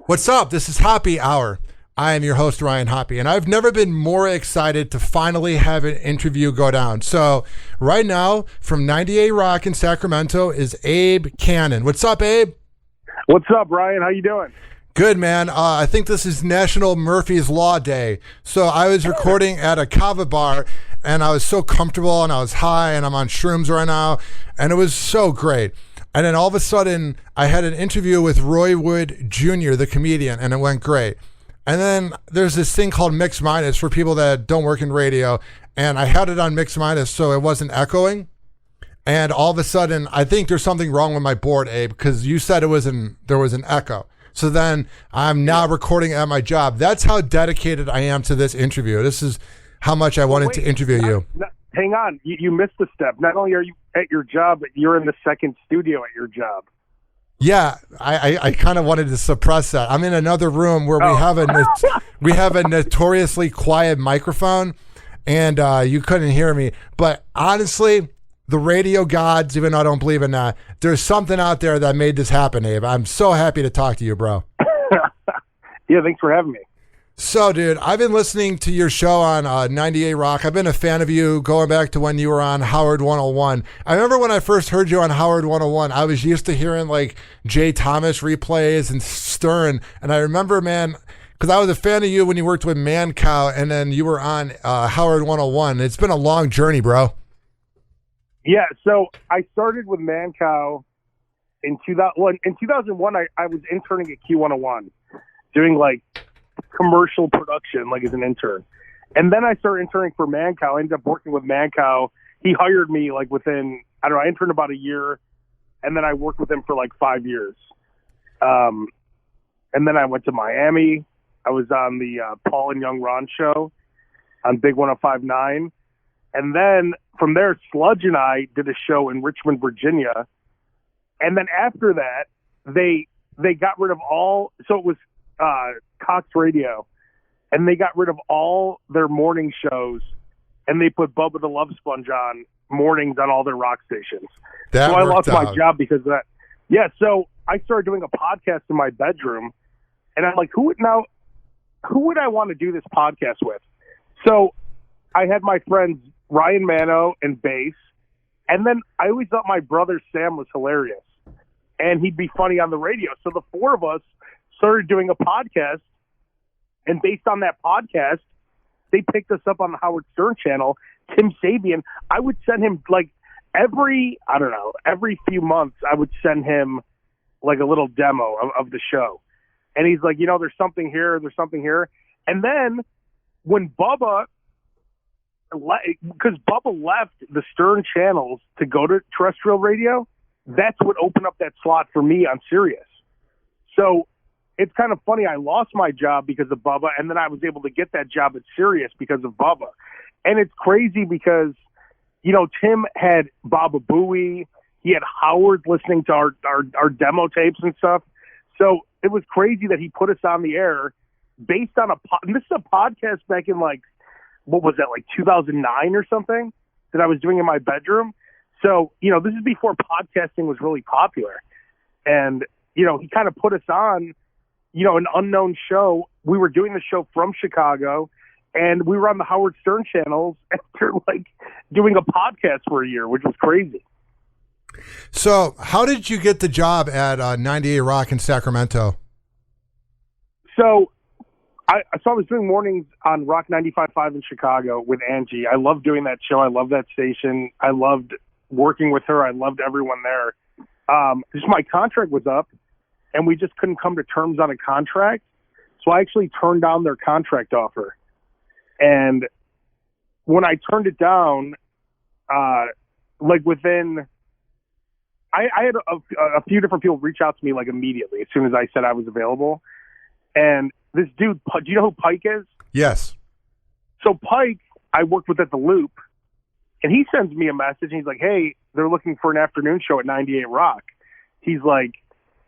What's up? This is Hoppe Hour. I am your host, Ryan Hoppe, and I've never been more excited to finally have an interview go down. So right now, from 98 Rock in Sacramento is Abe Kanan. What's up, Abe? What's up, Ryan? How you doing? Good, man. I think this is National Murphy's Law Day. So I was recording at a kava bar, and I was so comfortable, and I was high, and I'm on shrooms right now, and it was so great. And then all of a sudden, I had an interview with Roy Wood Jr., the comedian, and it went great. And then there's this thing called Mix Minus for people that don't work in radio, and I had it on Mix Minus so it wasn't echoing. And all of a sudden, I think there's something wrong with my board, Abe, because you said there was an echo. So then I'm now recording at my job. That's how dedicated I am to this interview. This is how much I wanted to interview you. Hang on. You missed a step. Not only are you at your job, but you're in the second studio at your job. Yeah, I kind of wanted to suppress that. I'm in another room where we have a notoriously quiet microphone, and you couldn't hear me. But honestly, the radio gods, even though I don't believe in that, there's something out there that made this happen, Abe. I'm so happy to talk to you, bro. Yeah, thanks for having me. So, dude, I've been listening to your show on 98 Rock. I've been a fan of you going back to when you were on Howard 101. I remember when I first heard you on Howard 101, I was used to hearing like Jay Thomas replays and Stern. And I remember, man, because I was a fan of you when you worked with Man Cow, and then you were on Howard 101. It's been a long journey, bro. Yeah, so I started with Man Cow in 2001. In 2001, I was interning at Q101, doing like commercial production, like as an intern. And then I started interning for Man Cow. I ended up working with Man Cow. He hired me like within, I don't know, I interned about a year, and then I worked with him for like 5 years. And then I went to Miami. I was on the Paul and Young Ron show on Big 105.9. And then from there, Sludge and I did a show in Richmond, Virginia. And then after that, they got rid of all, so it was Cox Radio, and they got rid of all their morning shows, and they put Bubba the Love Sponge on mornings on all their rock stations. So I lost my job because of that. Yeah, so I started doing a podcast in my bedroom, and I'm like, who would I want to do this podcast with? So I had my friends Ryan Mano and Bass, and then I always thought my brother Sam was hilarious, and he'd be funny on the radio. So the four of us started doing a podcast, and based on that podcast, they picked us up on the Howard Stern channel. Tim Sabian, I would send him like every few months, I would send him like a little demo of the show. And he's like, there's something here. And then when Bubba, because Bubba left the Stern channels to go to terrestrial radio, that's what opened up that slot for me on Sirius. So it's kind of funny. I lost my job because of Bubba, and then I was able to get that job at Sirius because of Bubba. And it's crazy because, Tim had Baba Booey. He had Howard listening to our demo tapes and stuff. So it was crazy that he put us on the air based on and this is a podcast back in like, what was that, like 2009 or something, that I was doing in my bedroom. So, this is before podcasting was really popular. And, he kind of put us on, an unknown show. We were doing the show from Chicago, and we were on the Howard Stern channels after like doing a podcast for a year, which was crazy. So how did you get the job at 98 Rock in Sacramento? So I was doing mornings on Rock 95.5 in Chicago with Angie. I loved doing that show. I loved that station. I loved working with her. I loved everyone there. Just my contract was up, and we just couldn't come to terms on a contract. So I actually turned down their contract offer. And when I turned it down, like within, I had a few different people reach out to me like immediately as soon as I said I was available. And this dude, do you know who Pike is? Yes. So Pike, I worked with at the Loop, and he sends me a message, and he's like, hey, they're looking for an afternoon show at 98 Rock. He's like,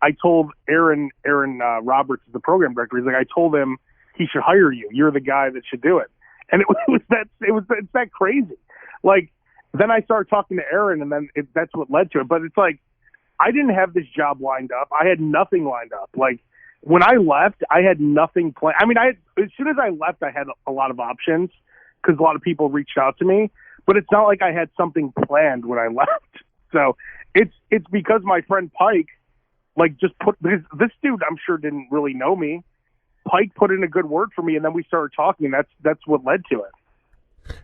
I told Aaron Roberts, the program director, he's like, I told him he should hire you. You're the guy that should do it. And it's that crazy. Like, then I started talking to Aaron, and then that's what led to it. But it's like, I didn't have this job lined up. I had nothing lined up. Like, when I left, I had nothing planned. I mean, as soon as I left, I had a lot of options because a lot of people reached out to me. But it's not like I had something planned when I left. So it's because my friend Pike, like, just because this dude, I'm sure, didn't really know me. Pike put in a good word for me, and then we started talking. That's what led to it.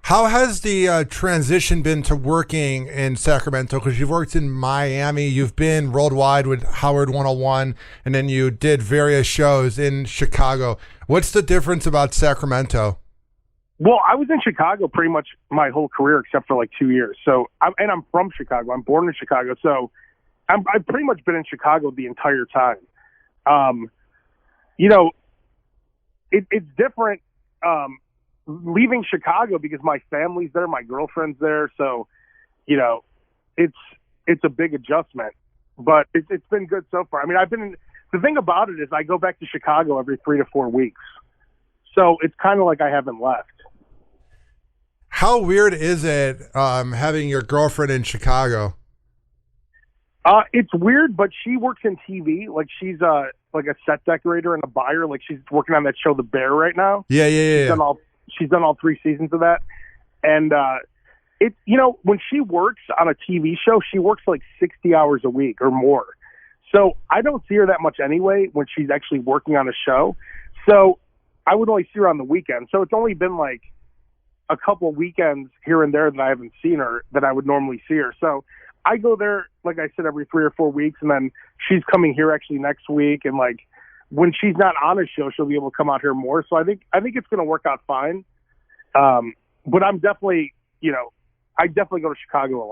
How has the transition been to working in Sacramento? Because you've worked in Miami, you've been worldwide with Howard 101, and then you did various shows in Chicago. What's the difference about Sacramento? Well, I was in Chicago pretty much my whole career except for like 2 years. So, I'm from Chicago. I'm born in Chicago. So, I've pretty much been in Chicago the entire time. You know, it's different. Leaving Chicago because my family's there, my girlfriend's there, so it's a big adjustment, but it's been good so far. I mean, the thing about it is I go back to Chicago every 3 to 4 weeks, so it's kind of like I haven't left. How weird is it having your girlfriend in Chicago? It's weird, but she works in TV. Like, she's like a set decorator and a buyer. Like, she's working on that show The Bear right now. Yeah. She's done all 3 seasons of that. And when she works on a TV show, she works like 60 hours a week or more. So I don't see her that much anyway when she's actually working on a show. So I would only see her on the weekend. So it's only been like a couple weekends here and there that I haven't seen her that I would normally see her. So I go there, like I said, every 3 or 4 weeks, and then she's coming here actually next week. And like, when she's not on a show, she'll be able to come out here more. So I think it's going to work out fine. But I'm definitely, I definitely go to Chicago a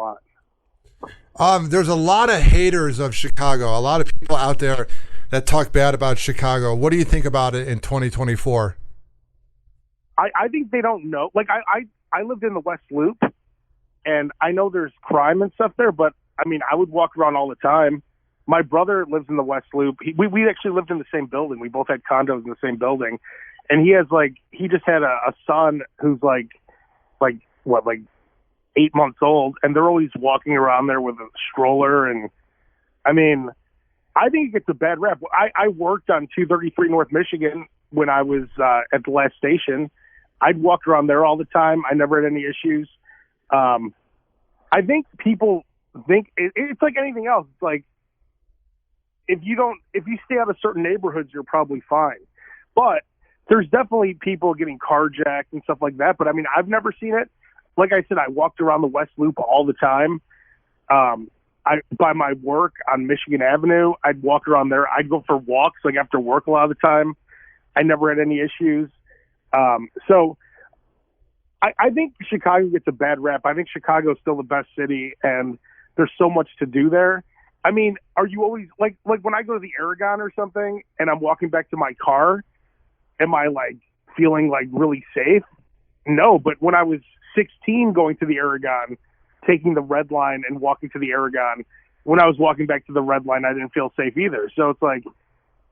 lot. There's a lot of haters of Chicago. A lot of people out there that talk bad about Chicago. What do you think about it in 2024? I think they don't know. Like, I lived in the West Loop, and I know there's crime and stuff there, but I mean, I would walk around all the time. My brother lives in the West Loop. We actually lived in the same building. We both had condos in the same building. And he just had a son who's like 8 months old. And they're always walking around there with a stroller. And I mean, I think it gets a bad rap. I worked on 233 North Michigan when I was at the last station. I'd walk around there all the time. I never had any issues. I think people think it's like anything else. It's like, if you stay out of certain neighborhoods, you're probably fine. But there's definitely people getting carjacked and stuff like that. But I mean, I've never seen it. Like I said, I walked around the West Loop all the time. By my work on Michigan Avenue, I'd walk around there. I'd go for walks like after work a lot of the time. I never had any issues. So I think Chicago gets a bad rap. I think Chicago is still the best city, and there's so much to do there. I mean, are you always like when I go to the Aragon or something and I'm walking back to my car, am I like feeling like really safe? No, but when I was 16 going to the Aragon, taking the red line and walking to the Aragon, when I was walking back to the red line, I didn't feel safe either. So it's like,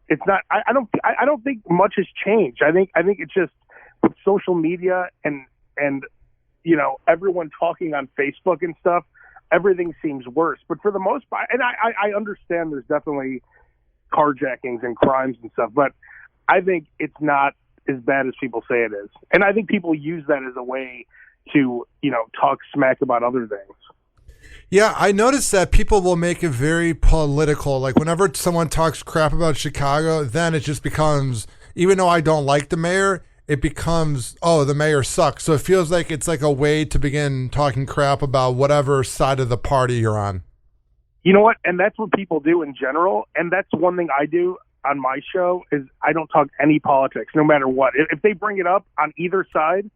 it's not, I don't think much has changed. I think it's just with social media and everyone talking on Facebook and stuff, everything seems worse. But for the most part, and I understand there's definitely carjackings and crimes and stuff, but I think it's not as bad as people say it is. And I think people use that as a way to, talk smack about other things. Yeah, I noticed that people will make it very political. Like whenever someone talks crap about Chicago, then it just becomes, even though I don't like the mayor, it becomes, oh, the mayor sucks. So it feels like it's like a way to begin talking crap about whatever side of the party you're on. You know what? And that's what people do in general. And that's one thing I do on my show is I don't talk any politics, no matter what. If they bring it up on either side,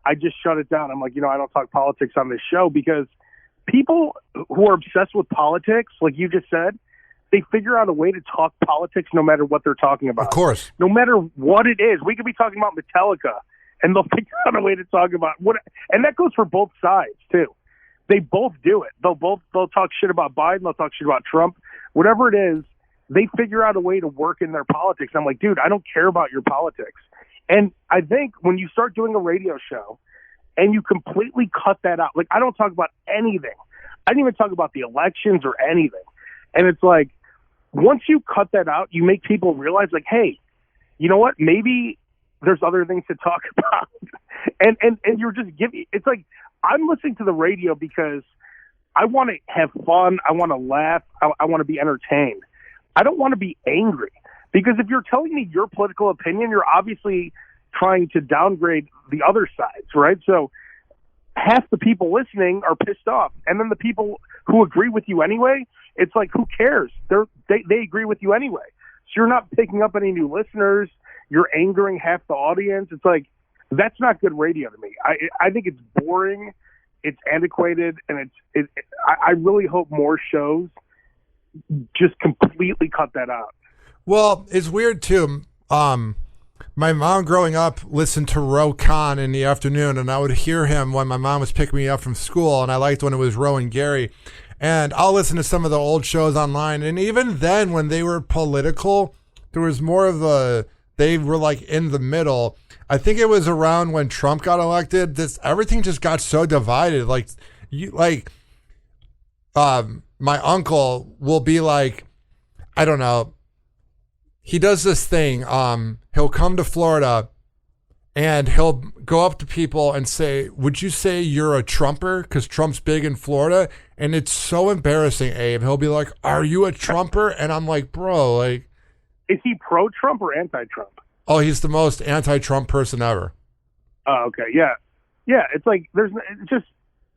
I just shut it down. I'm like, I don't talk politics on this show because people who are obsessed with politics, like you just said, they figure out a way to talk politics no matter what they're talking about. Of course. No matter what it is. We could be talking about Metallica, and they'll figure out a way to talk about what. And that goes for both sides, too. They both do it. They'll talk shit about Biden. They'll talk shit about Trump. Whatever it is, they figure out a way to work in their politics. I'm like, dude, I don't care about your politics. And I think when you start doing a radio show and you completely cut that out, like I don't talk about anything. I didn't even talk about the elections or anything. And it's like, once you cut that out, you make people realize, like, hey, you know what? Maybe there's other things to talk about. and you're just giving, it's like, I'm listening to the radio because I want to have fun. I want to laugh. I want to be entertained. I don't want to be angry, because if you're telling me your political opinion, you're obviously trying to downgrade the other sides, right? So half the people listening are pissed off. And then the people who agree with you anyway, it's like, who cares? They agree with you anyway. So you're not picking up any new listeners. You're angering half the audience. It's like, that's not good radio to me. I think it's boring. It's antiquated. And I really hope more shows just completely cut that out. Well, it's weird too. My mom growing up listened to Ro Khan in the afternoon, and I would hear him when my mom was picking me up from school, and I liked when it was Ro and Gary. And I'll listen to some of the old shows online, and even then, when they were political, there was more of they were like in the middle. I think it was around when Trump got elected. Everything just got so divided. My uncle will be like, I don't know. He does this thing. He'll come to Florida and he'll go up to people and say, would you say you're a Trumper? Because Trump's big in Florida. And it's so embarrassing, Abe. He'll be like, are you a Trumper? And I'm like, bro, like. Is he pro-Trump or anti-Trump? Oh, he's the most anti-Trump person ever. Oh, okay. Yeah. Yeah. It's like, just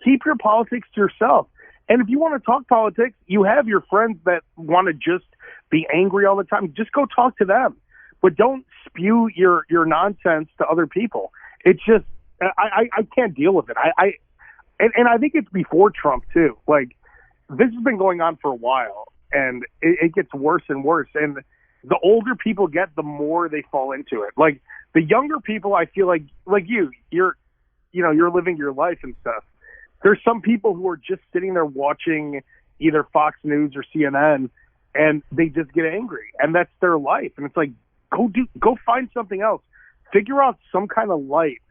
keep your politics to yourself. And if you want to talk politics, you have your friends that want to just be angry all the time. Just go talk to them, but don't spew your nonsense to other people. It's just, I can't deal with it. And I think it's before Trump too. Like, this has been going on for a while, and it gets worse and worse. And the older people get, the more they fall into it. Like, the younger people, I feel like you're living your life and stuff. There's some people who are just sitting there watching either Fox News or CNN, and they just get angry, and that's their life. And it's like, go find something else. Figure out some kind of light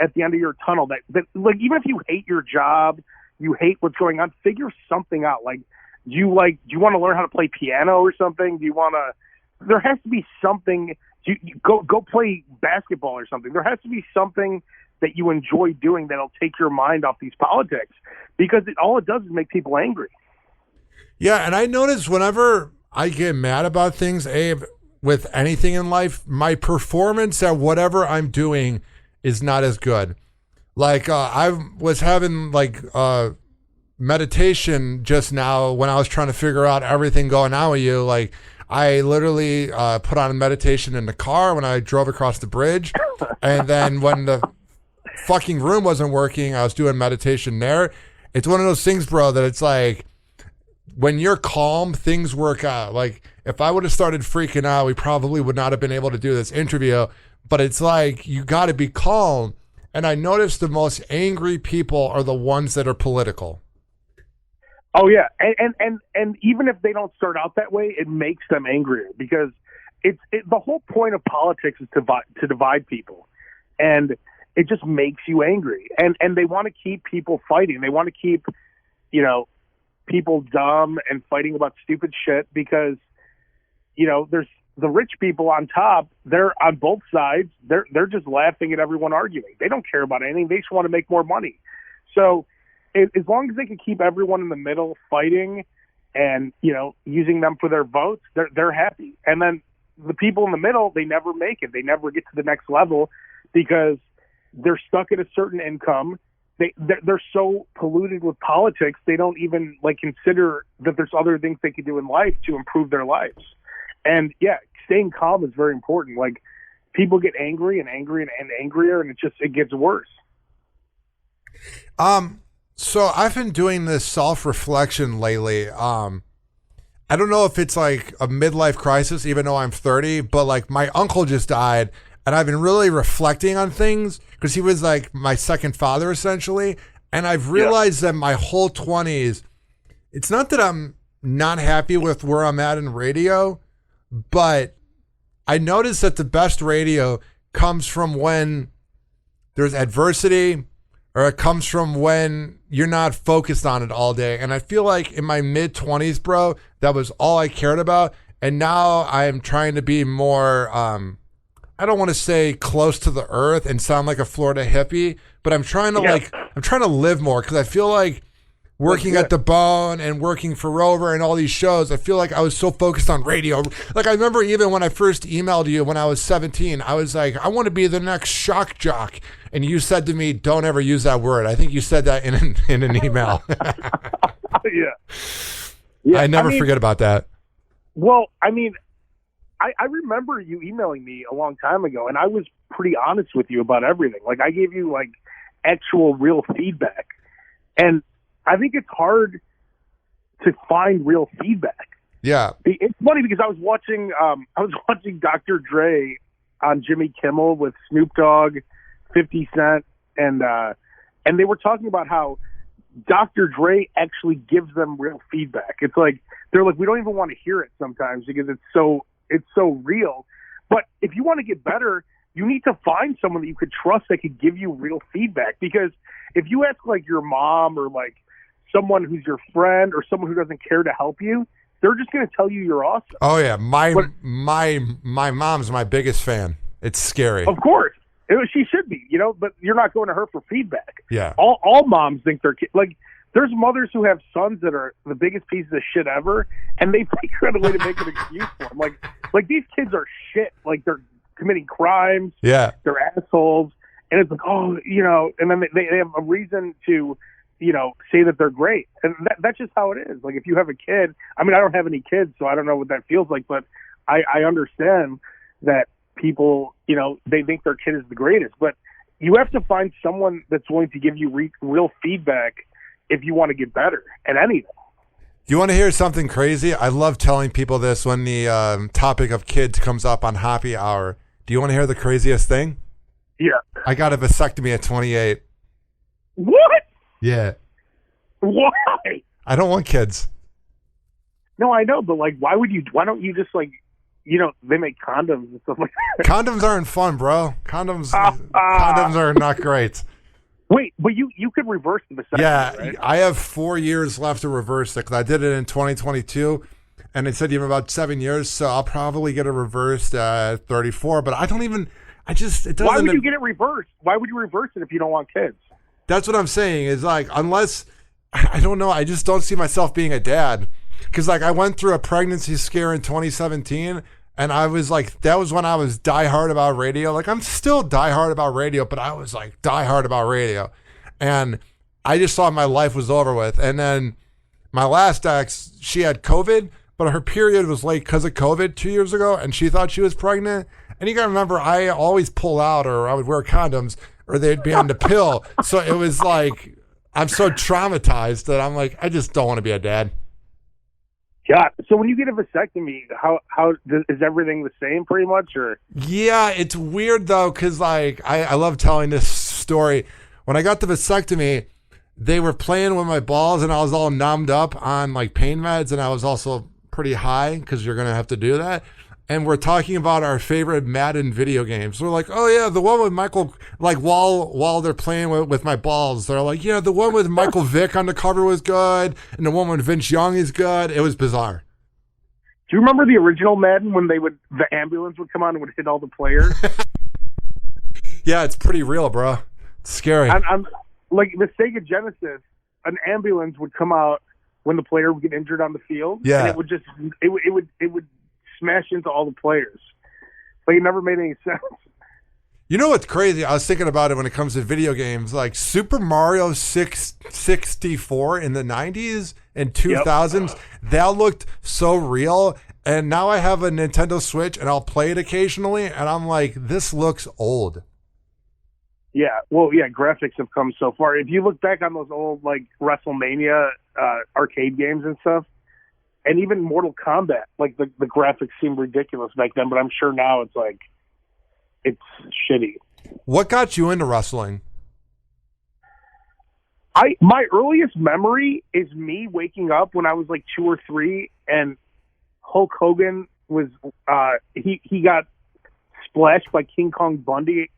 at the end of your tunnel that like, even if you hate your job, you hate what's going on, figure something out. Like, do you want to learn how to play piano or something? There has to be something. You go play basketball or something. There has to be something that you enjoy doing that'll take your mind off these politics, because all it does is make people angry. Yeah, and I notice whenever I get mad about things, Abe, with anything in life, my performance at whatever I'm doing is not as good. Like, I was having meditation just now when I was trying to figure out everything going on with you. Like, I literally put on a meditation in the car when I drove across the bridge. And then when the fucking room wasn't working, I was doing meditation there. It's one of those things, bro, that it's like, when you're calm, things work out. Like, if I would have started freaking out, we probably would not have been able to do this interview. But it's like, you got to be calm. And I noticed the most angry people are the ones that are political. Oh yeah, and even if they don't start out that way, it makes them angrier, because the whole point of politics is to divide people, and it just makes you angry. And they want to keep people fighting. They want to keep, people dumb and fighting about stupid shit, because, there's the rich people on top. They're on both sides. They're just laughing at everyone arguing. They don't care about anything. They just want to make more money. So as long as they can keep everyone in the middle fighting and, using them for their votes, they're happy. And then the people in the middle, they never make it. They never get to the next level, because they're stuck at a certain income. They're so polluted with politics, they don't even consider that there's other things they could do in life to improve their lives. And yeah, staying calm is very important. Like, people get angry and angry and angrier, and it gets worse. So I've been doing this self-reflection lately. I don't know if it's like a midlife crisis, even though I'm 30, but like, my uncle just died, and I've been really reflecting on things, because he was like my second father essentially. And I've realized that my whole 20s, it's not that I'm not happy with where I'm at in radio, but I noticed that the best radio comes from when there's adversity, or it comes from when you're not focused on it all day. And I feel like in my mid-20s, bro, that was all I cared about. And now I'm trying to be more, I don't want to say close to the earth and sound like a Florida hippie, but I'm trying to I'm trying to live more, because I feel like working at the Bone and working for Rover and all these shows, I feel like I was so focused on radio. Like, I remember even when I first emailed you when I was 17, I was like, I want to be the next shock jock. And you said to me, don't ever use that word. I think you said that in an email. Yeah. I never forget about that. Well, I mean, I remember you emailing me a long time ago, and I was pretty honest with you about everything. Like, I gave you, like, actual real feedback. And I think it's hard to find real feedback. Yeah. It's funny because I was watching Dr. Dre on Jimmy Kimmel with Snoop Dogg, 50 Cent, and they were talking about how Dr. Dre actually gives them real feedback. It's like, they're like, we don't even want to hear it sometimes because it's so real. But if you want to get better, you need to find someone that you could trust that could give you real feedback. Because if you ask like your mom or like someone who's your friend or someone who doesn't care to help you, they're just going to tell you you're awesome. Oh yeah, my mom's my biggest fan. It's scary. Of course, she should be, but you're not going to her for feedback. Yeah. All moms think they're like. There's mothers who have sons that are the biggest pieces of shit ever, and they figure out a way to make an excuse for them. Like these kids are shit. Like, they're committing crimes. Yeah. They're assholes, and it's like, and then they have a reason to, say that they're great. And that's just how it is. Like, if you have a kid, I mean, I don't have any kids, so I don't know what that feels like, but I understand that people, they think their kid is the greatest, but you have to find someone that's willing to give you real feedback if you want to get better at anything. You want to hear something crazy? I love telling people this when the topic of kids comes up on Happy Hour. Do you want to hear the craziest thing? Yeah. I got a vasectomy at 28. What? Yeah. Why? I don't want kids. No, I know, but like, why don't you just like, they make condoms and stuff like that. Condoms aren't fun, bro. Condoms are not great. Wait, but you could reverse the vasectomy, yeah, right? I have 4 years left to reverse it because I did it in 2022, and it said you have about 7 years, so I'll probably get it reversed at 34. But it doesn't. Why would you get it reversed? Why would you reverse it if you don't want kids? That's what I'm saying. Is like, unless I don't know, I just don't see myself being a dad because like I went through a pregnancy scare in 2017. And I was like, that was when I was diehard about radio. Like, I'm still diehard about radio, but I was like diehard about radio. And I just thought my life was over with. And then my last ex, she had COVID, but her period was late because of COVID 2 years ago. And she thought she was pregnant. And you got to remember, I always pull out or I would wear condoms or they'd be on the pill. So it was like, I'm so traumatized that I'm like, I just don't want to be a dad. Yeah. So when you get a vasectomy, how is everything the same pretty much, or? Yeah, it's weird though, because like I love telling this story. When I got the vasectomy, they were playing with my balls, and I was all numbed up on like pain meds, and I was also pretty high because you're gonna have to do that. And we're talking about our favorite Madden video games. We're like, oh yeah, the one with Michael, like while they're playing with my balls, they're like, yeah, the one with Michael Vick on the cover was good, and the one with Vince Young is good. It was bizarre. Do you remember the original Madden when the ambulance would come on and would hit all the players? Yeah, it's pretty real, bro. It's scary. I'm like the Sega Genesis, an ambulance would come out when the player would get injured on the field. Yeah, and it would smash into all the players. Like, it never made any sense. You know what's crazy? I was thinking about it when it comes to video games. Like Super Mario 64 in the 90s and 2000s, that looked so real. And now I have a Nintendo Switch and I'll play it occasionally. And I'm like, this looks old. Yeah. Well, yeah, graphics have come so far. If you look back on those old like WrestleMania arcade games and stuff, and even Mortal Kombat, like the graphics seemed ridiculous back then, but I'm sure now it's like, it's shitty. What got you into wrestling? My earliest memory is me waking up when I was like 2 or 3, and Hulk Hogan was he got splashed by King Kong Bundy,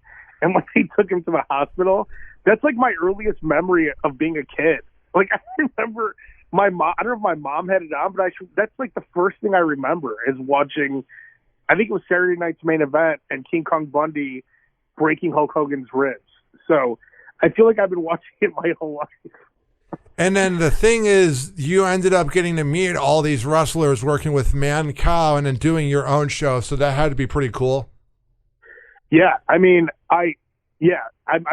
and when they took him to the hospital, That's like my earliest memory of being a kid. Like I remember my mom. I don't know if my mom had it on, but that's like the first thing I remember is watching. I think it was Saturday Night's Main Event and King Kong Bundy breaking Hulk Hogan's ribs. So I feel like I've been watching it my whole life. And then the thing is, you ended up getting to meet all these wrestlers working with Mancow and then doing your own show. So that had to be pretty cool. Yeah, I mean, I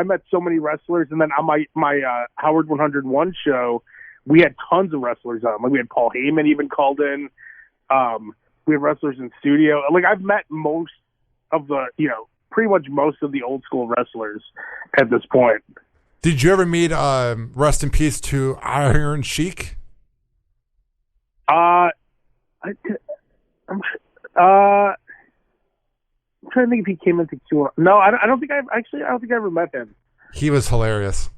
met so many wrestlers, and then on my Howard 101 show, we had tons of wrestlers on. Like we had Paul Heyman even called in. We had wrestlers in studio. Like I've met most of the, pretty much most of the old school wrestlers at this point. Did you ever meet, rest in peace to Iron Sheik? I'm trying to think if he came into Q1. No, I don't think I ever met him. He was hilarious.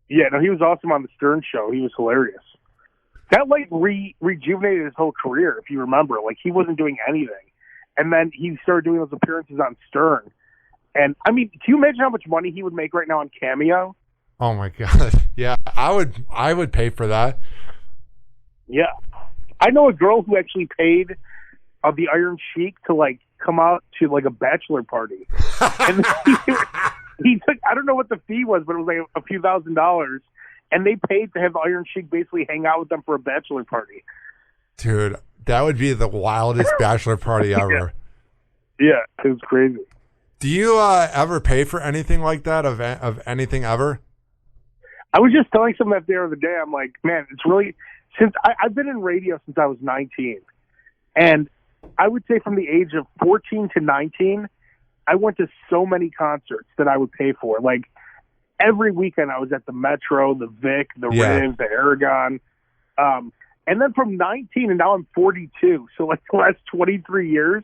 Yeah, no, he was awesome on the Stern show. He was hilarious. That like rejuvenated his whole career, if you remember. Like he wasn't doing anything, and then he started doing those appearances on Stern. And I mean, can you imagine how much money he would make right now on Cameo? Oh my god! Yeah, I would pay for that. Yeah, I know a girl who actually paid the Iron Sheik to like come out to like a bachelor party, and he took, I don't know what the fee was, but it was like a few $1,000s, and they paid to have the Iron Sheik basically hang out with them for a bachelor party. Dude, that would be the wildest bachelor party ever. Yeah, it was crazy. Do you ever pay for anything like that of anything ever? I was just telling someone that the other day. I'm like, man, it's really, since I've been in radio since I was 19, and I would say from the age of 14 to 19, I went to so many concerts that I would pay for. Like every weekend I was at the Metro, the Vic, the Riv, the Aragon. And then from 19 and now I'm 42. So like the last 23 years,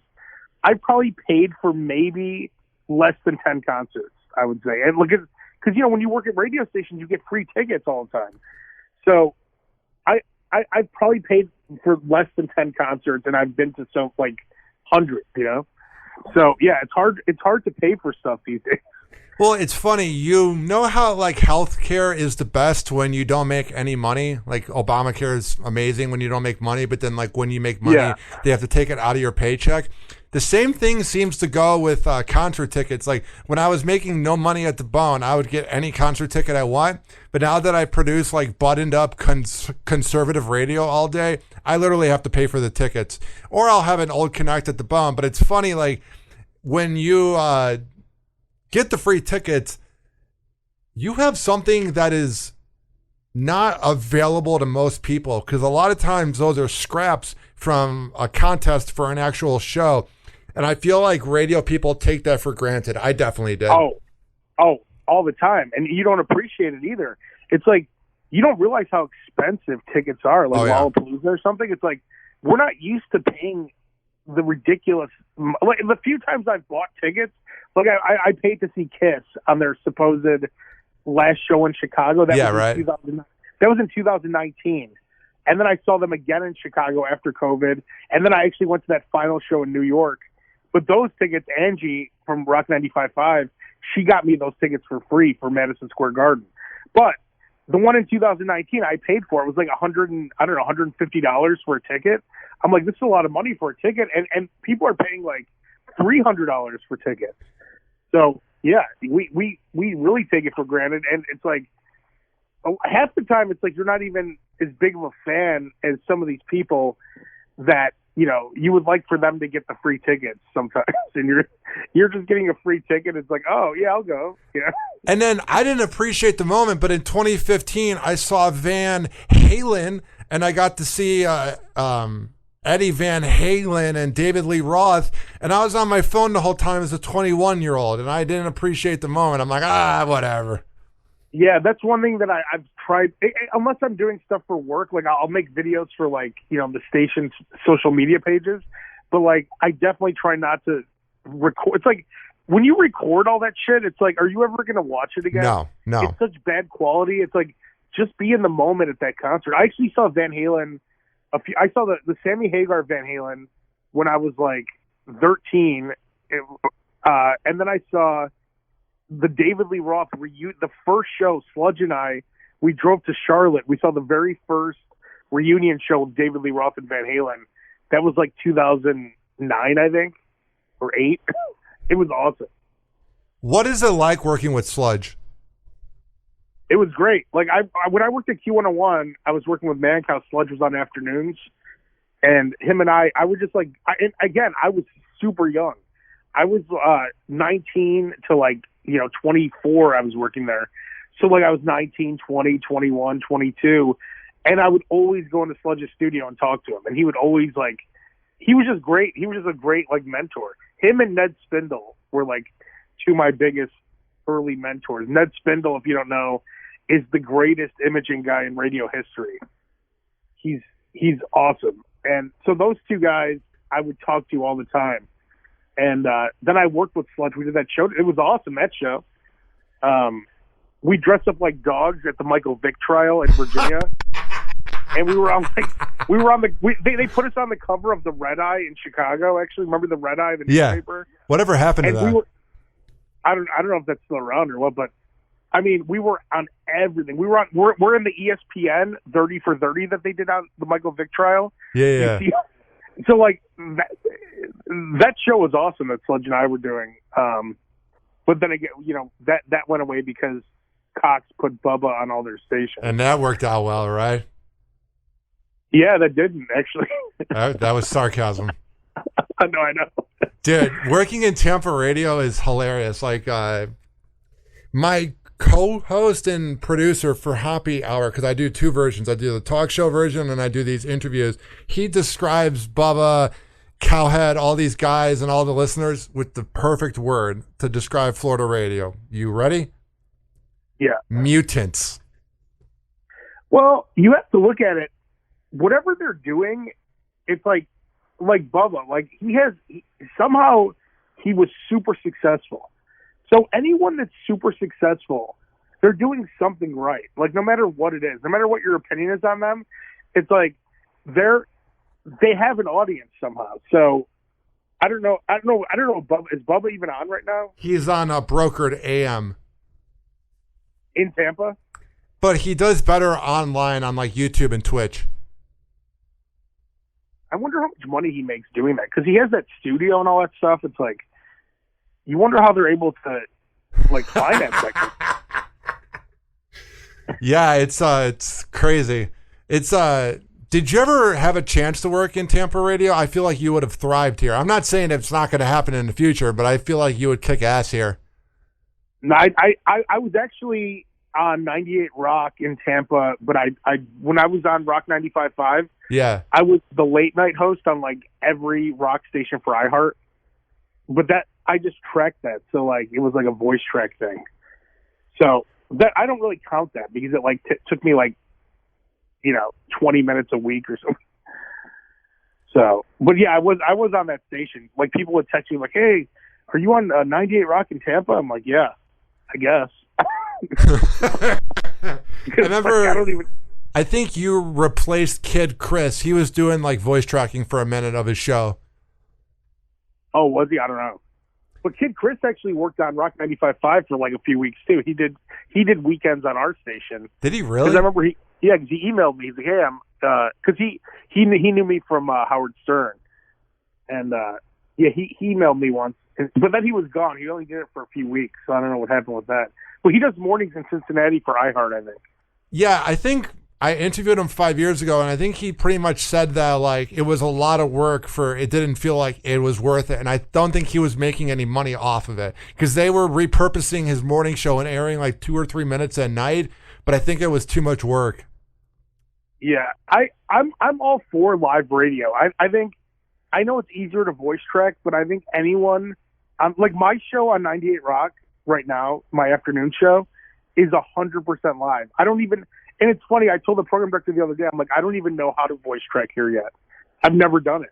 I probably paid for maybe less than 10 concerts, I would say. And look at, because, when you work at radio stations, you get free tickets all the time. So I probably paid for less than 10 concerts, and I've been to so like hundreds, So yeah, it's hard to pay for stuff these days. Well, it's funny. You know how like healthcare is the best when you don't make any money. Like Obamacare is amazing when you don't make money, but then like when you make money, they have to take it out of your paycheck. The same thing seems to go with concert tickets. Like when I was making no money at the Bone, I would get any concert ticket I want. But now that I produce like buttoned up conservative radio all day, I literally have to pay for the tickets. Or I'll have an old Connect at the Bone. But it's funny, like when you get the free tickets, you have something that is not available to most people. Because a lot of times those are scraps from a contest for an actual show. And I feel like radio people take that for granted. I definitely did. Oh, all the time. And you don't appreciate it either. It's like, you don't realize how expensive tickets are. Like Lollapalooza or something. It's like, we're not used to paying the ridiculous, like the few times I've bought tickets, like I paid to see Kiss on their supposed last show in Chicago. That was in 2019. And then I saw them again in Chicago after COVID. And then I actually went to that final show in New York. But those tickets, Angie from Rock 95.5, she got me those tickets for free for Madison Square Garden. But the one in 2019 I paid for, it was like $150 for a ticket. I'm like, this is a lot of money for a ticket. And people are paying like $300 for tickets. So yeah, we really take it for granted. And it's like, half the time it's like you're not even as big of a fan as some of these people that you would like for them to get the free tickets sometimes, and you're just getting a free ticket. It's like, oh yeah, I'll go. Yeah. And then I didn't appreciate the moment, but in 2015 I saw Van Halen, and I got to see Eddie Van Halen and David Lee Roth, and I was on my phone the whole time as a 21-year-old, and I didn't appreciate the moment. I'm like, whatever. Yeah, that's one thing that I've tried. Unless I'm doing stuff for work, like I'll make videos for like, the station's social media pages. But like, I definitely try not to record. It's like when you record all that shit, it's like, are you ever going to watch it again? No. It's such bad quality. It's like, just be in the moment at that concert. I actually saw Van Halen. I saw the Sammy Hagar Van Halen when I was like 13. And then I saw the David Lee Roth the first show, Sludge and I, we drove to Charlotte. We saw the very first reunion show of David Lee Roth and Van Halen. That was like 2009, I think, or 8. It was awesome. What is it like working with Sludge? It was great. Like when I worked at Q101, I was working with Mancow. Sludge was on afternoons, and him and I was just like, I was super young. I was 19 to 24. I was working there, so like I was 19, 20, 21, 22, and I would always go into Sludge's studio and talk to him, and he would always he was just great. He was just a great mentor. Him and Ned Spindle were two of my biggest early mentors. Ned Spindle, if you don't know, is the greatest imaging guy in radio history. He's awesome. And so those two guys I would talk to all the time. And then I worked with Sludge. We did that show. It was awesome, that show. We dressed up like dogs at the Michael Vick trial in Virginia. And we were on they put us on the cover of the Red Eye in Chicago, actually. Remember the Red Eye, the newspaper? Whatever happened to that? I don't know if that's still around or what, but I mean, we were on everything. We're in the ESPN 30 for 30 that they did on the Michael Vick trial. Yeah. So that show was awesome that Sludge and I were doing. But then again, that went away because Cox put Bubba on all their stations. And that worked out well, right? Yeah, that didn't actually. That was sarcasm. I know. Dude, working in Tampa radio is hilarious. My co-host and producer for Hoppe Hour, because I do 2 versions. I do the talk show version and I do these interviews. He describes Bubba, Cowhead, all these guys and all the listeners with the perfect word to describe Florida radio. You ready? Yeah. Mutants. Well, you have to look at it. Whatever they're doing, it's like Bubba. Somehow he was super successful. So anyone that's super successful, they're doing something right. No matter what it is, no matter what your opinion is on them, it's they have an audience somehow. So I don't know. Bubba, is Bubba even on right now? He's on a brokered AM in Tampa, but he does better online on YouTube and Twitch. I wonder how much money he makes doing that, because he has that studio and all that stuff. It's you wonder how they're able to finance that. Yeah, it's crazy. It's did you ever have a chance to work in Tampa radio? I feel like you would have thrived here. I'm not saying it's not going to happen in the future, but I feel like you would kick ass here. No, I was actually on 98 Rock in Tampa, but when I was on Rock 95.5, yeah, I was the late night host on every rock station for iHeart. But that I just tracked that, so it was a voice track thing. So that I don't really count that because it took me 20 minutes a week or something. So, but yeah, I was on that station. People would text me "Hey, are you on 98 Rock in Tampa?" I'm like, "Yeah, I guess." I remember. I think you replaced Kid Chris. He was doing voice tracking for a minute of his show. Oh, was he? I don't know. But Kid Chris actually worked on Rock 95.5 for a few weeks too. He did weekends on our station. Did he really? Because I remember because he emailed me. He's like, "Hey, I'm," because he knew me from Howard Stern, and he emailed me once. But then he was gone. He only did it for a few weeks, so I don't know what happened with that. But he does mornings in Cincinnati for iHeart, I think. Yeah, I think I interviewed him 5 years ago, and I think he pretty much said that it was a lot of work it didn't feel like it was worth it, and I don't think he was making any money off of it because they were repurposing his morning show and airing 2 or 3 minutes at night, but I think it was too much work. Yeah, I'm all for live radio. I think I know it's easier to voice track, but I think anyone my show on 98 Rock right now, my afternoon show, is 100% live. I don't even. And it's funny, I told the program director the other day, I'm like, I don't even know how to voice track here yet. I've never done it.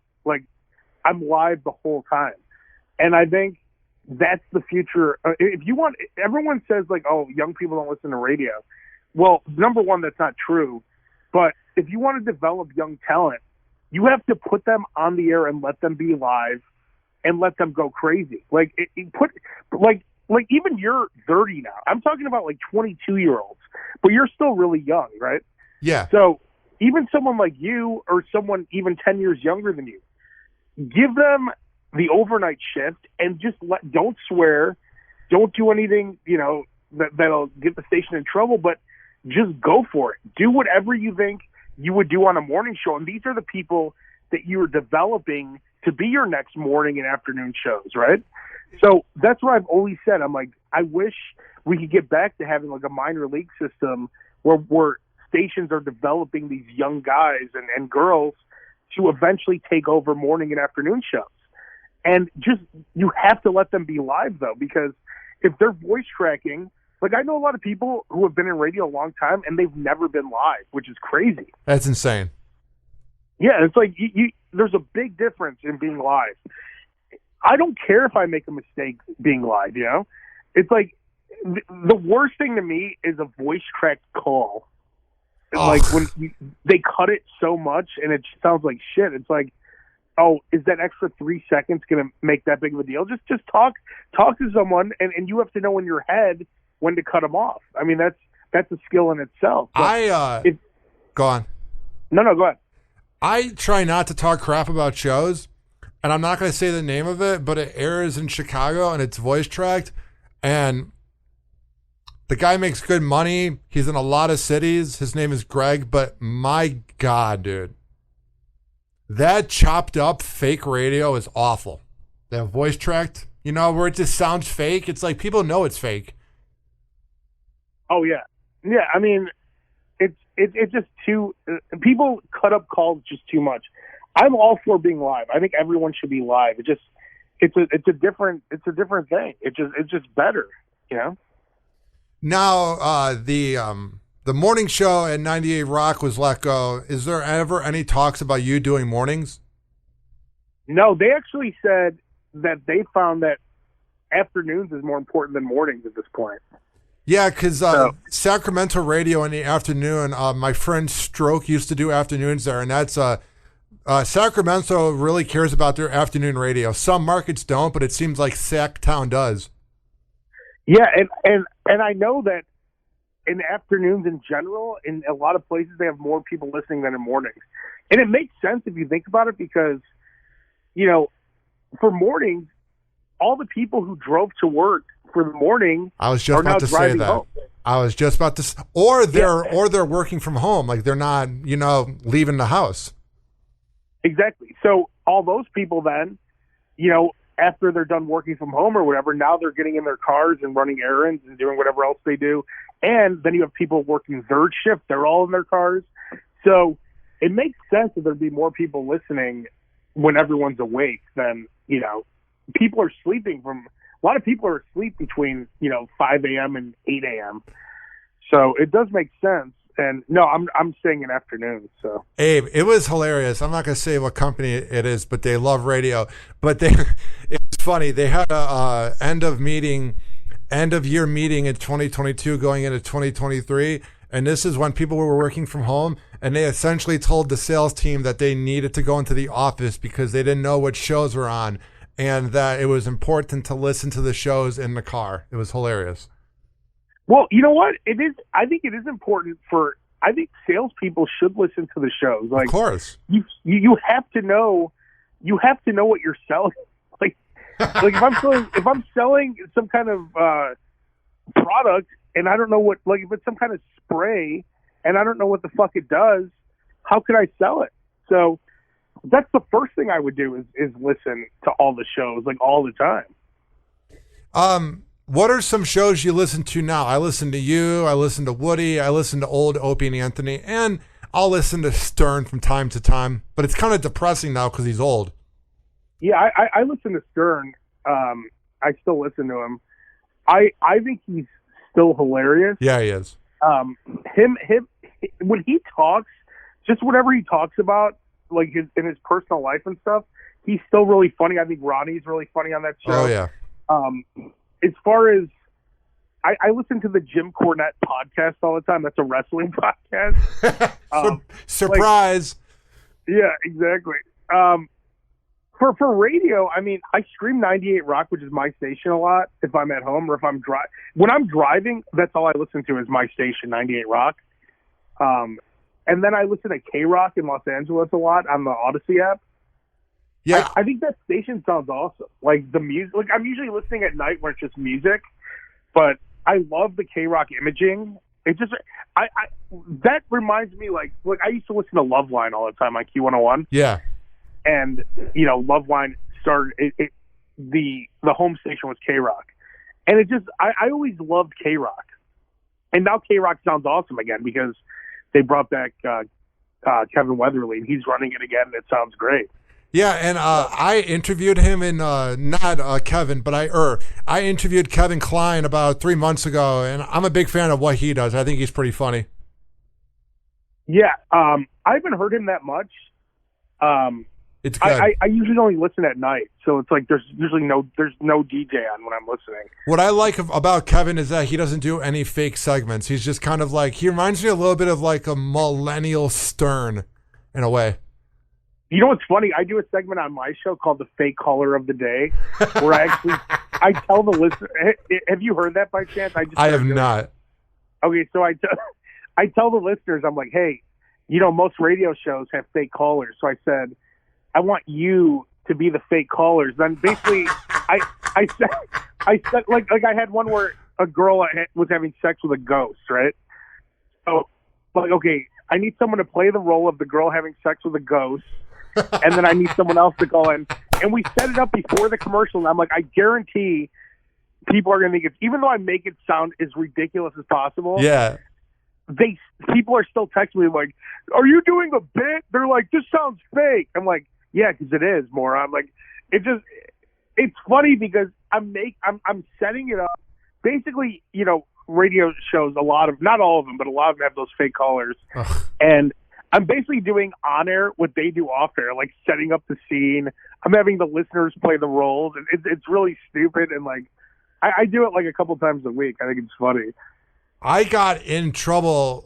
I'm live the whole time. And I think that's the future. If you want, everyone says oh, young people don't listen to radio. Well, number one, that's not true. But if you want to develop young talent, you have to put them on the air and let them be live and let them go crazy. like even you're 30 now. I'm talking about like 22-year-olds, but you're still really young, right? Yeah. So even someone like you or someone even 10 years younger than you, give them the overnight shift and just don't swear, don't do anything, that'll get the station in trouble, but just go for it. Do whatever you think you would do on a morning show. And these are the people that you're developing to be your next morning and afternoon shows, right? So that's what I've always said. I'm like, I wish we could get back to having like a minor league system where stations are developing these young guys and girls to eventually take over morning and afternoon shows. And just, you have to let them be live though, because if they're voice tracking, like I know a lot of people who have been in radio a long time and they've never been live, which is crazy. That's insane. Yeah, it's like there's a big difference in being live. I don't care if I make a mistake being live, It's like the worst thing to me is a voice tracked call. It's like when they cut it so much and it sounds like shit. It's like, oh, is that extra 3 seconds going to make that big of a deal? Just talk to someone, and you have to know in your head when to cut them off. I mean, that's a skill in itself. But go on. No, go ahead. I try not to talk crap about shows, and I'm not going to say the name of it, but it airs in Chicago, and it's voice tracked, and the guy makes good money. He's in a lot of cities. His name is Greg, but my God, dude. That chopped up fake radio is awful. That voice tracked, where it just sounds fake. It's like people know it's fake. Oh, yeah. Yeah, I mean, it's just too – people cut up calls just too much. I'm all for being live. I think everyone should be live. It's a different thing. It's just better, Now, the morning show at 98 Rock was let go. Is there ever any talks about you doing mornings? No, they actually said that they found that afternoons is more important than mornings at this point. Yeah, because Sacramento radio in the afternoon, my friend Stroke used to do afternoons there, and that's Sacramento really cares about their afternoon radio. Some markets don't, but it seems like Sacktown does. Yeah, and I know that in afternoons in general, in a lot of places, they have more people listening than in mornings. And it makes sense if you think about it because, for mornings, all the people who drove to work for the morning I was just about to say that. Home. I was just about to or they're working from home, like they're not, leaving the house. Exactly. So all those people then, after they're done working from home or whatever, now they're getting in their cars and running errands and doing whatever else they do. And then you have people working third shift. They're all in their cars. So it makes sense that there'd be more people listening when everyone's awake than, people are sleeping a lot of people are asleep between, 5 a.m. and 8 a.m. So it does make sense. And no, I'm staying in afternoons. So Abe, it was hilarious. I'm not going to say what company it is, but they love radio. But it's funny. They had a end of year meeting in 2022 going into 2023. And this is when people were working from home. And they essentially told the sales team that they needed to go into the office because they didn't know what shows were on. And that it was important to listen to the shows in the car. It was hilarious. Well, you know what? It is. I think it is important I think salespeople should listen to the shows. Like, of course, you have to know. You have to know what you're selling. Like if I'm selling some kind of product and I don't know what, like if it's some kind of spray and I don't know what the fuck it does, how could I sell it? So that's the first thing I would do is listen to all the shows, like all the time. What are some shows you listen to now? I listen to you, I listen to Woody, I listen to old Opie and Anthony, and I'll listen to Stern from time to time, but it's kind of depressing now because he's old. Yeah, I listen to Stern. I still listen to him. I think he's still hilarious. Yeah, he is. Him when he talks, just whatever he talks about, like in his personal life and stuff, he's still really funny. I think Ronnie's really funny on that show. Oh yeah. As far as I listen to the Jim Cornette podcast all the time. That's a wrestling podcast. Surprise. Yeah, exactly. For radio, I mean, I stream 98 Rock, which is my station a lot if I'm at home or if I'm when I'm driving, that's all I listen to is my station, 98 Rock. And then I listen to K-Rock in Los Angeles a lot on the Odyssey app. Yeah. I think that station sounds awesome. Like the music, like I'm usually listening at night where it's just music, but I love the K-Rock imaging. It just, that reminds me like I used to listen to Loveline all the time on Q101. Yeah. And, Loveline started, the home station was K-Rock. And it just, I always loved K-Rock. And now K-Rock sounds awesome again because they brought back Kevin Weatherly, and he's running it again, and it sounds great. Yeah, and I interviewed him in not Kevin, but I interviewed Kevin Klein about 3 months ago, and I'm a big fan of what he does. I think he's pretty funny. Yeah, I haven't heard him that much. It's good. I usually only listen at night, so it's like there's usually no DJ on when I'm listening. What I like about Kevin is that he doesn't do any fake segments. He's just kind of like, he reminds me a little bit of like a millennial Stern in a way. You know what's funny? I do a segment on my show called The Fake Caller of the Day, where I tell the listener. Have you heard that by chance? I have not. Okay, so I tell the listeners, I'm like, hey, most radio shows have fake callers. So I said, I want you to be the fake callers. Then basically, I said like I had one where a girl was having sex with a ghost, right? So like, okay, I need someone to play the role of the girl having sex with a ghost. And then I need someone else to call in. And we set it up before the commercial. And I'm like, I guarantee people are going to think it's, even though I make it sound as ridiculous as possible. Yeah. People are still texting me like, are you doing a bit? They're like, this sounds fake. I'm like, yeah, because it is, moron. Like, it's funny because I'm setting it up. Basically, radio shows, not all of them, but a lot of them have those fake callers. Ugh. And I'm basically doing on air what they do off air, like setting up the scene. I'm having the listeners play the roles, and it's really stupid. And like, I do it like a couple times a week. I think it's funny. I got in trouble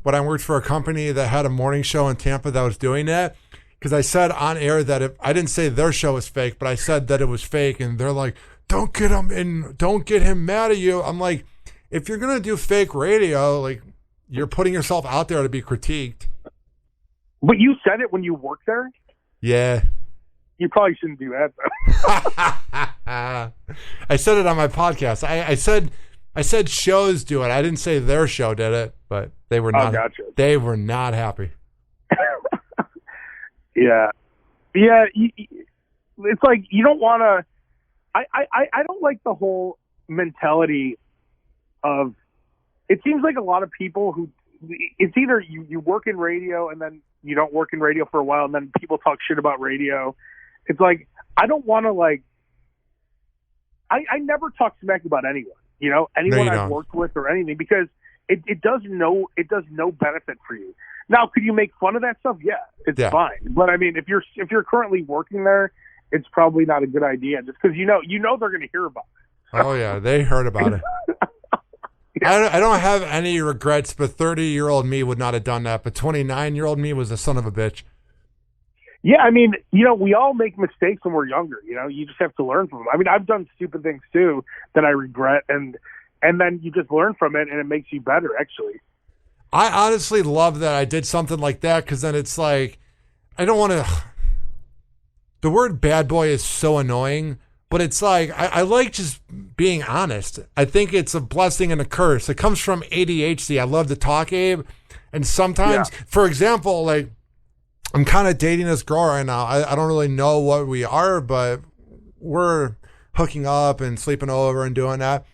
when I worked for a company that had a morning show in Tampa that was doing that, because I said on air that I didn't say their show was fake, but I said that it was fake, and they're like, don't get him mad at you. I'm like, if you're gonna do fake radio, like, you're putting yourself out there to be critiqued. But you said it when you worked there? Yeah. You probably shouldn't do that, though. I said it on my podcast. I said shows do it. I didn't say their show did it, but they were not. Gotcha. They were not happy. Yeah. It's like you don't want to. I don't like the whole mentality of. It seems like a lot of people who. It's either you work in radio and then you don't work in radio for a while and then people talk shit about radio. It's like, I don't want to like, I never talk smack about anyone, anyone I've worked with or anything, because it does no benefit for you. Now, could you make fun of that stuff? Yeah, it's fine. But I mean, if you're currently working there, it's probably not a good idea just because they're going to hear about it. Oh yeah, they heard about it. I don't have any regrets, but 30-year-old me would not have done that. But 29-year-old me was a son of a bitch. Yeah, I mean, we all make mistakes when we're younger. You just have to learn from them. I mean, I've done stupid things too that I regret, and then you just learn from it, and it makes you better, actually. I honestly love that I did something like that, because then it's like, I don't want to. The word bad boy is so annoying. But it's like, I like just being honest. I think it's a blessing and a curse. It comes from ADHD. I love to talk, Abe. And sometimes, for example, like, I'm kind of dating this girl right now. I don't really know what we are, but we're hooking up and sleeping over and doing that.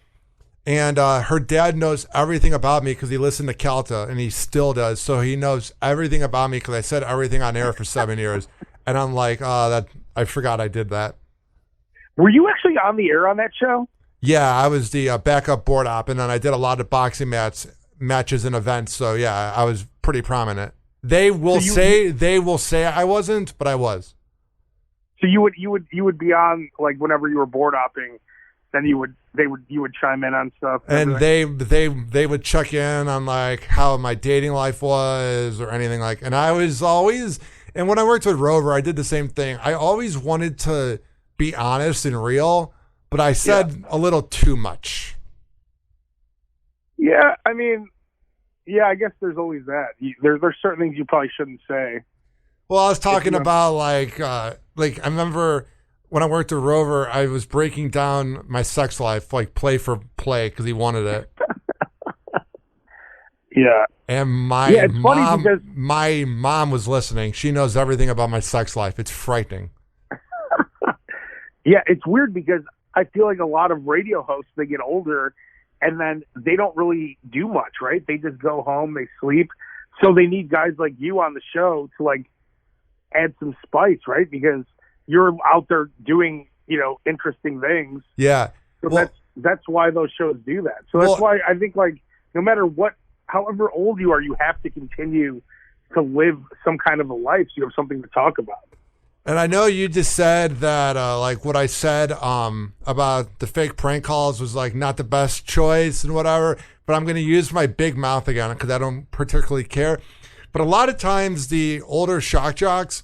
And her dad knows everything about me because he listened to Calta, and he still does. So he knows everything about me because I said everything on air for 7 years. And I'm like, I forgot I did that. Were you actually on the air on that show? Yeah, I was the backup board op, and then I did a lot of boxing matches and events. So yeah, I was pretty prominent. They will say I wasn't, but I was. So you would be on, like, whenever you were board opping, then you would chime in on stuff. And they would check in on like how my dating life was or anything like. And I was always, And when I worked with Rover, I did the same thing. I always wanted to be honest and real, but I said a little too much. Yeah, I mean, yeah, I guess there's always that. There's certain things you probably shouldn't say. Well, I was talking about like I remember when I worked at Rover, I was breaking down my sex life, like play for play, because he wanted it. Yeah. And my mom was listening. She knows everything about my sex life. It's frightening. Yeah, it's weird because I feel like a lot of radio hosts, they get older and then they don't really do much, right? They just go home, they sleep. So they need guys like you on the show to like add some spice, right? Because you're out there doing, interesting things. Yeah. So that's why those shows do that. So that's why I think like no matter however old you are, you have to continue to live some kind of a life so you have something to talk about. And I know you just said that, like what I said about the fake prank calls was like not the best choice and whatever, but I'm going to use my big mouth again because I don't particularly care. But a lot of times the older shock jocks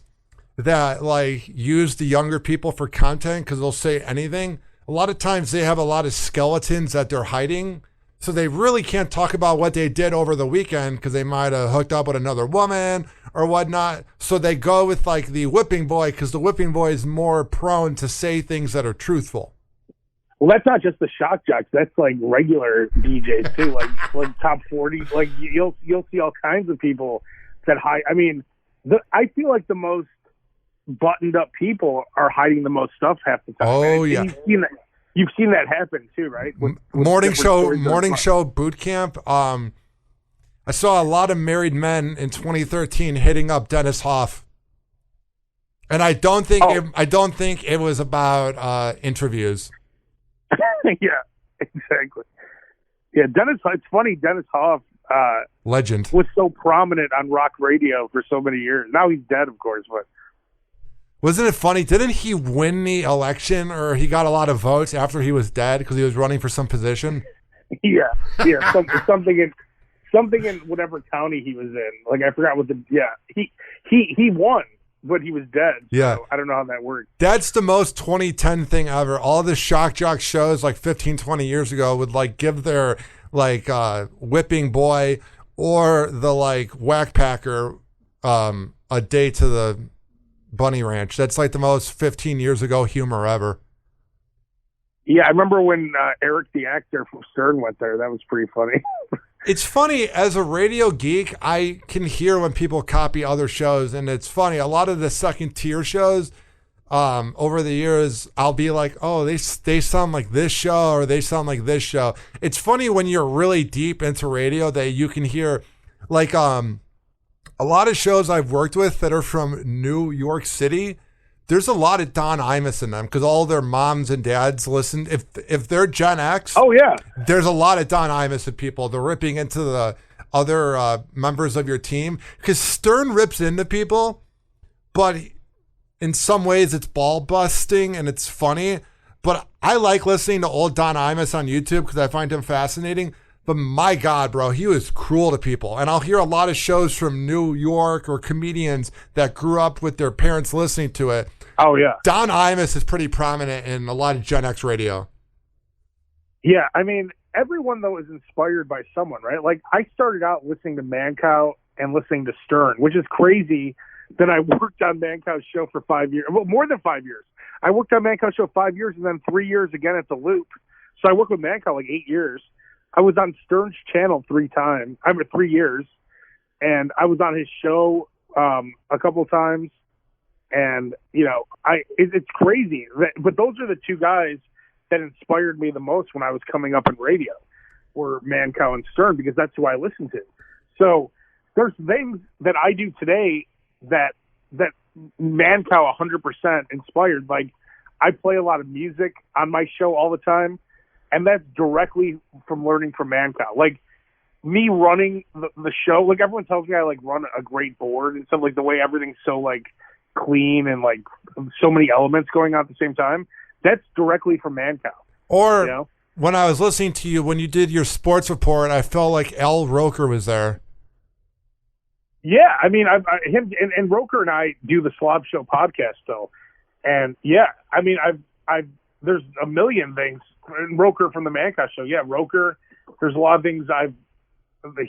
that like use the younger people for content because they'll say anything, a lot of times they have a lot of skeletons that they're hiding. So they really can't talk about what they did over the weekend because they might have hooked up with another woman or whatnot. So they go with like the whipping boy because the whipping boy is more prone to say things that are truthful. Well, that's not just the shock jocks. That's like regular DJs too, like top 40. Like you'll see all kinds of people that hide. I mean, I feel like the most buttoned up people are hiding the most stuff half the time. Oh yeah. You've seen that happen too, right? With morning show boot camp. I saw a lot of married men in 2013 hitting up Dennis Hoff, and I don't think it was about interviews. Yeah, exactly. Yeah, Dennis. It's funny. Dennis Hoff, legend, was so prominent on rock radio for so many years. Now he's dead, of course, but. Wasn't it funny? Didn't he win the election or he got a lot of votes after he was dead because he was running for some position? Yeah. Something in whatever county he was in. Like I forgot what he won, but he was dead. Yeah. So I don't know how that worked. That's the most 2010 thing ever. All the shock jock shows like 15, 20 years ago would like give their like whipping boy or the like whack packer a day to the Bunny Ranch. That's like the most 15 years ago humor ever. Yeah, I remember when Eric the actor from Stern went there. That was pretty funny. It's funny, as a radio geek, I can hear when people copy other shows, and it's funny. A lot of the second tier shows over the years, I'll be like, oh, they sound like this show or they sound like this show. It's funny when you're really deep into radio that you can hear like a lot of shows I've worked with that are from New York City, there's a lot of Don Imus in them because all their moms and dads listen. If they're Gen X, oh yeah, there's a lot of Don Imus in people. They're ripping into the other members of your team because Stern rips into people, but in some ways it's ball busting and it's funny. But I like listening to old Don Imus on YouTube because I find him fascinating. But my God, bro, he was cruel to people. And I'll hear a lot of shows from New York or comedians that grew up with their parents listening to it. Oh, yeah. Don Imus is pretty prominent in a lot of Gen X radio. Yeah, I mean, everyone, though, is inspired by someone, right? Like, I started out listening to Mancow and listening to Stern, which is crazy that I worked on Mancow's show for 5 years. Well, more than 5 years. I worked on Mancow's show 5 years and then 3 years again at the Loop. So I worked with Mancow like 8 years. I was on Stern's channel 3 years, and I was on his show a couple of times, and it's crazy. But those are the two guys that inspired me the most when I was coming up in radio, were Mancow and Stern, because that's who I listened to. So there's things that I do today that Mancow 100% inspired. Like I play a lot of music on my show all the time. And that's directly from learning from Mancow. Like me running the show, like everyone tells me I like run a great board and stuff, like the way everything's so like clean and like so many elements going on at the same time. That's directly from Mancow. Or when I was listening to you, when you did your sports report, I felt like Al Roker was there. Yeah, I mean, him and Roker and I do the Slob Show podcast still, and yeah, I mean, I've there's a million things. And Roker from the Mancow Show, yeah, Roker. There's a lot of things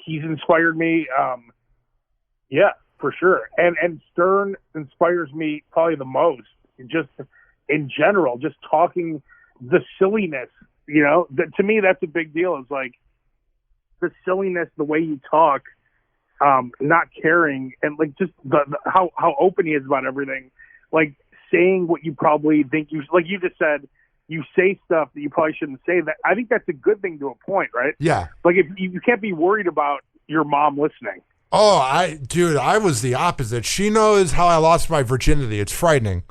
he's inspired me. Yeah, for sure, and Stern inspires me probably the most. Just in general, just talking the silliness. You know, to me, that's a big deal. It's like the silliness, the way you talk. Not caring, and like just how open he is about everything, like saying what you probably think like you just said, you say stuff that you probably shouldn't say. That I think that's a good thing to a point, right? Yeah. Like if you can't be worried about your mom listening. Oh, I was the opposite. She knows how I lost my virginity. It's frightening.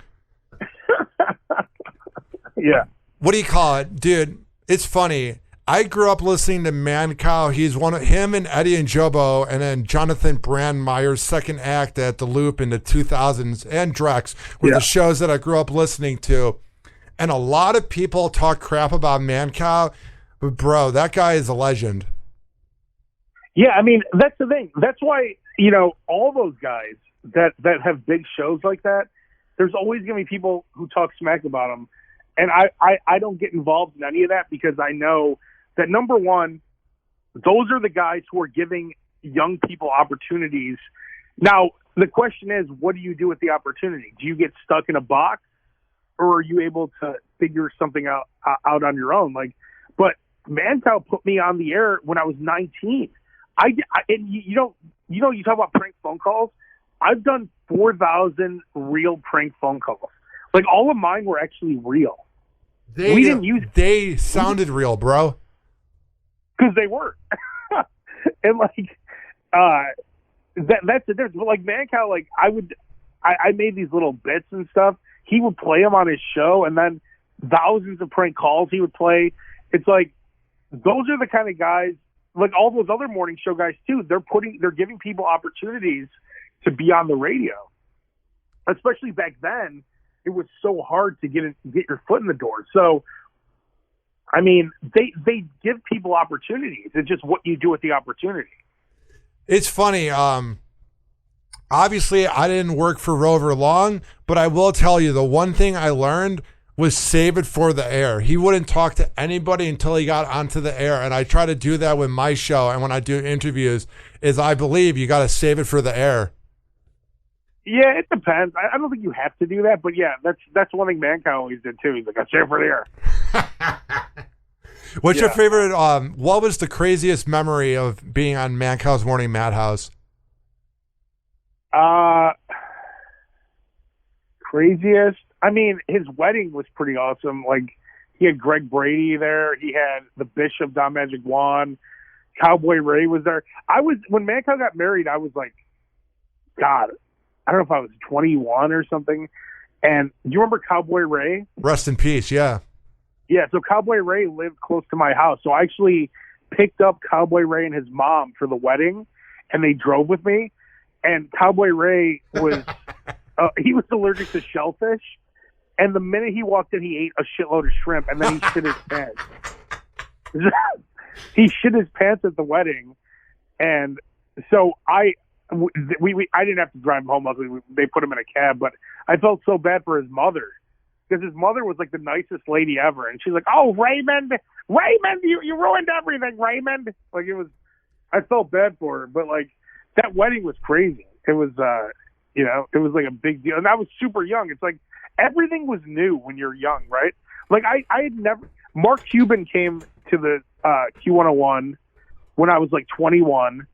Yeah. What do you call it, dude? It's funny. I grew up listening to Mancow. He's him and Eddie and Jobo, and then Jonathan Brandmeier's second act at the Loop in the 2000s, and Drex were the shows that I grew up listening to. And a lot of people talk crap about Mancow, but bro, that guy is a legend. Yeah, I mean, that's the thing. That's why, you know, all those guys that have big shows like that, there's always going to be people who talk smack about them. And I don't get involved in any of that because I know that, number one, those are the guys who are giving young people opportunities. Now, the question is, what do you do with the opportunity? Do you get stuck in a box, or are you able to figure something out on your own? Like, but Mancow put me on the air when I was 19. And you talk about prank phone calls. I've done 4,000 real prank phone calls. Like, all of mine were actually real. They sounded real, bro. Because they were. And like, that's the difference. But like Mancow, like I made these little bits and stuff. He would play them on his show, and then thousands of prank calls he would play. It's like, those are the kind of guys, like all those other morning show guys too. They're giving people opportunities to be on the radio. Especially back then, it was so hard to get your foot in the door. So, I mean, they give people opportunities. It's just what you do with the opportunity. It's funny. Obviously, I didn't work for Rover long, but I will tell you the one thing I learned was save it for the air. He wouldn't talk to anybody until he got onto the air, and I try to do that with my show. And when I do interviews, is I believe you got to save it for the air. Yeah, it depends. I don't think you have to do that, but yeah, that's one thing Mancow always did too. He's like, I save it for the air. What's your favorite? What was the craziest memory of being on Mancow's Morning Madhouse? Craziest? I mean, his wedding was pretty awesome. Like, he had Greg Brady there. He had the Bishop, Don Magic Juan. Cowboy Ray was there. When Mancow got married, I was like, God, I don't know if I was 21 or something. And do you remember Cowboy Ray? Rest in peace, yeah. Yeah, so Cowboy Ray lived close to my house. So I actually picked up Cowboy Ray and his mom for the wedding, and they drove with me. And Cowboy Ray was he was allergic to shellfish. And the minute he walked in, he ate a shitload of shrimp, and then he shit his pants. He shit his pants at the wedding. And so I didn't have to drive him home. Luckily, they put him in a cab, but I felt so bad for his mother because his mother was like the nicest lady ever, and she's like, "Oh, Raymond, you ruined everything, Raymond." Like, it was, I felt bad for her, but like that wedding was crazy. It was, it was like a big deal, and I was super young. It's like everything was new when you're young, right? Like I had never. Mark Cuban came to the Q101 when I was like 21.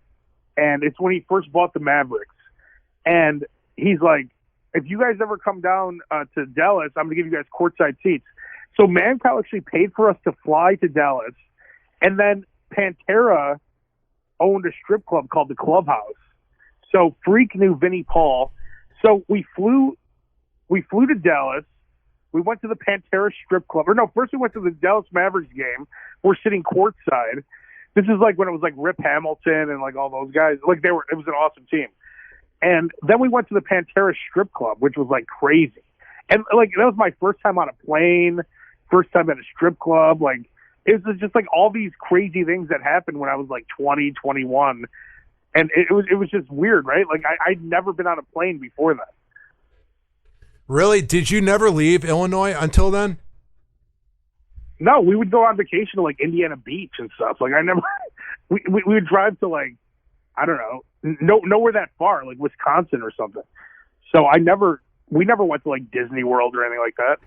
And it's when he first bought the Mavericks. And he's like, if you guys ever come down to Dallas, I'm going to give you guys courtside seats. So Mancow actually paid for us to fly to Dallas. And then Pantera owned a strip club called the Clubhouse. So Freak knew Vinnie Paul. So we flew to Dallas. We went to the Pantera strip club. Or no, first we went to the Dallas Mavericks game. We're sitting courtside. This is like when it was like Rip Hamilton and like all those guys. Like it was an awesome team. And then we went to the Pantera strip club, which was like crazy. And like that was my first time on a plane, first time at a strip club. Like it was just like all these crazy things that happened when I was like 20, 21. And it was just weird, right? Like I'd never been on a plane before that. Really? Did you never leave Illinois until then? No, we would go on vacation to like Indiana Beach and stuff. Like we would drive to like, I don't know, nowhere that far, like Wisconsin or something. So we never went to like Disney World or anything like that.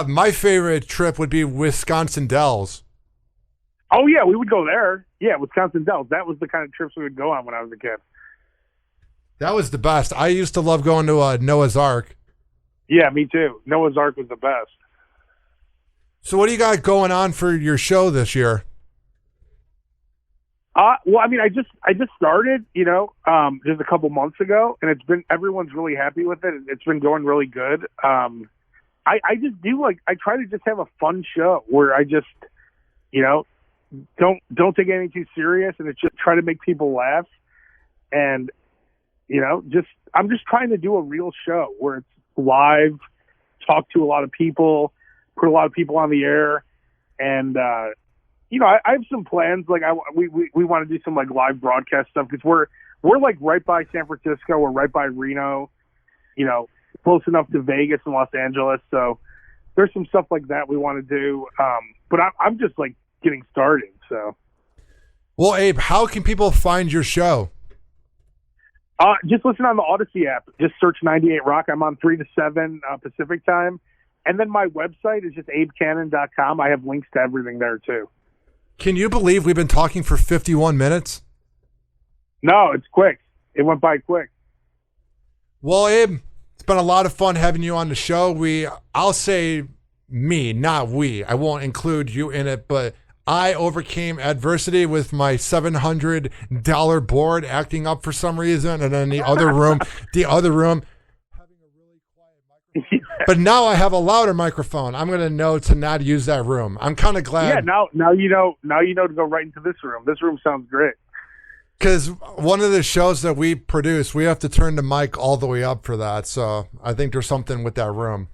My favorite trip would be Wisconsin Dells. Oh yeah, we would go there. Yeah, Wisconsin Dells. That was the kind of trips we would go on when I was a kid. That was the best. I used to love going to Noah's Ark. Yeah, me too. Noah's Ark was the best. So what do you got going on for your show this year? Well, I mean, I just started, just a couple months ago, and everyone's really happy with it. It's been going really good. I just do I try to just have a fun show where I just, don't take anything too serious, and it's just try to make people laugh, and I'm just trying to do a real show where it's live, talk to a lot of people, put a lot of people on the air, and I have some plans. Like we want to do some like live broadcast stuff because we're like right by San Francisco, we're right by Reno, close enough to Vegas and Los Angeles. So there's some stuff like that we want to do. But I'm just like getting started. So, well, Abe, how can people find your show? Just listen on the Odyssey app. Just search 98 Rock. I'm on 3 to 7 Pacific time. And then my website is just abekanan.com. I have links to everything there too. Can you believe we've been talking for 51 minutes? No, it's quick. It went by quick. Well, Abe, it's been a lot of fun having you on the show. I'll say me, not we. I won't include you in it, but I overcame adversity with my $700 board acting up for some reason, and then the other room, having a really quiet microphone. But now I have a louder microphone. I'm going to know to not use that room. I'm kind of glad. Yeah, now you know to go right into this room. This room sounds great. Because one of the shows that we produce, we have to turn the mic all the way up for that. So I think there's something with that room.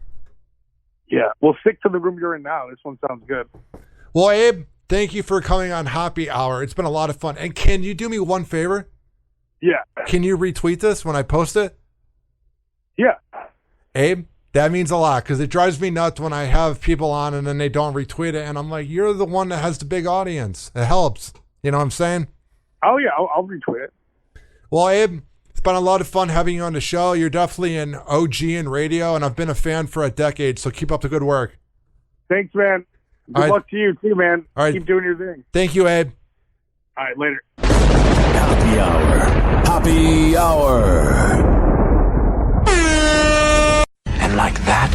Yeah, well, stick to the room you're in now. This one sounds good. Well, Abe, thank you for coming on Hoppe Hour. It's been a lot of fun. And can you do me one favor? Yeah. Can you retweet this when I post it? Yeah. Abe, that means a lot because it drives me nuts when I have people on and then they don't retweet it. And I'm like, you're the one that has the big audience. It helps. You know what I'm saying? Oh, yeah, I'll retweet it. Well, Abe, it's been a lot of fun having you on the show. You're definitely an OG in radio, and I've been a fan for a decade, so keep up the good work. Thanks, man. Good luck to you, too, man. All right. Keep doing your thing. Thank you, Abe. All right, later. Hoppe Hour. Hoppe Hour. And like that,